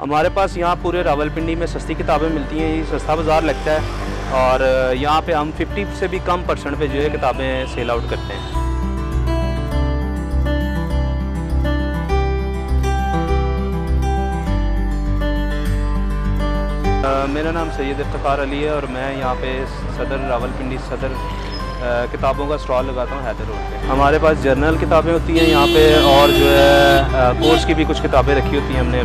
हमारे पास यहाँ पूरे रावलपिंडी में सस्ती किताबें मिलती हैं, ये सस्ता बाज़ार लगता है और यहाँ पे हम 50 से भी कम % पे जो है किताबें सेल आउट करते हैं। मेरा नाम सैयद इफ्तिखार अली है और मैं यहाँ पे सदर रावलपिंडी सदर किताबों का स्टॉल लगाता हूँ हैदर रोड पे। हमारे पास जर्नल किताबें होती हैं यहाँ पे और जो है कोर्स की भी कुछ किताबें रखी होती हैं हमने।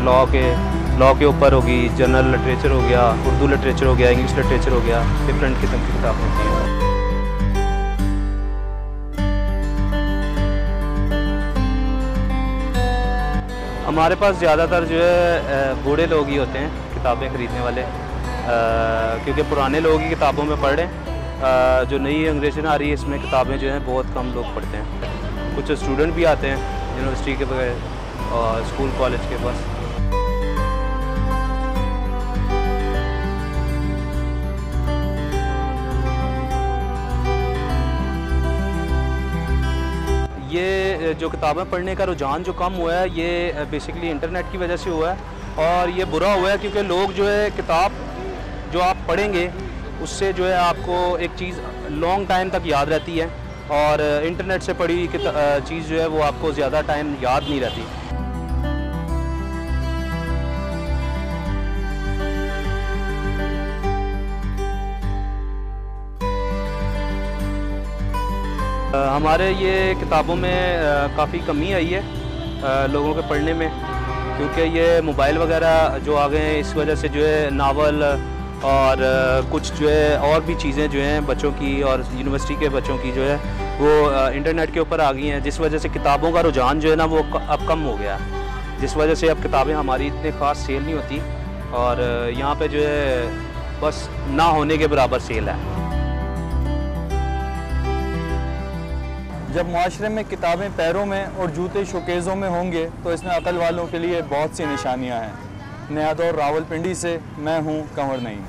लॉ के ऊपर होगी, जनरल लिटरेचर हो गया, उर्दू लिटरेचर हो गया, इंग्लिश लिटरेचर हो गया, डिफरेंट किस्म की किताबें होती हैं। हमारे पास ज़्यादातर जो है बूढ़े लोग ही होते हैं किताबें ख़रीदने वाले, क्योंकि पुराने लोग ही किताबों में पढ़ रहे हैं। जो नई अंग्रेज़न आ रही है इसमें किताबें जो हैं बहुत कम लोग पढ़ते हैं। कुछ स्टूडेंट भी आते हैं यूनिवर्सिटी के बगैर और स्कूल कॉलेज के बस। ये जो किताबें पढ़ने का रुझान जो कम हुआ है ये बेसिकली इंटरनेट की वजह से हुआ है और ये बुरा हुआ है क्योंकि लोग जो है किताब जो आप पढ़ेंगे उससे जो है आपको एक चीज़ लॉन्ग टाइम तक याद रहती है और इंटरनेट से पढ़ी चीज़ जो है वो आपको ज़्यादा टाइम याद नहीं रहती। हमारे ये किताबों में काफ़ी कमी आई है लोगों के पढ़ने में, क्योंकि ये मोबाइल वगैरह जो आ गए हैं इस वजह से जो है नावल और कुछ जो है और भी चीज़ें जो हैं बच्चों की और यूनिवर्सिटी के बच्चों की जो है वो इंटरनेट के ऊपर आ गई हैं, जिस वजह से किताबों का रुझान जो है ना वो अब कम हो गया, जिस वजह से अब किताबें हमारी इतने ख़ास सेल नहीं होती और यहाँ पे जो है बस ना होने के बराबर सेल है। जब मुआशरे में किताबें पैरों में और जूते शोकेज़ों में होंगे तो इसमें अकल वालों के लिए बहुत सी निशानियां हैं। नया दौर रावलपिंडी से मैं हूं कंवर नईम।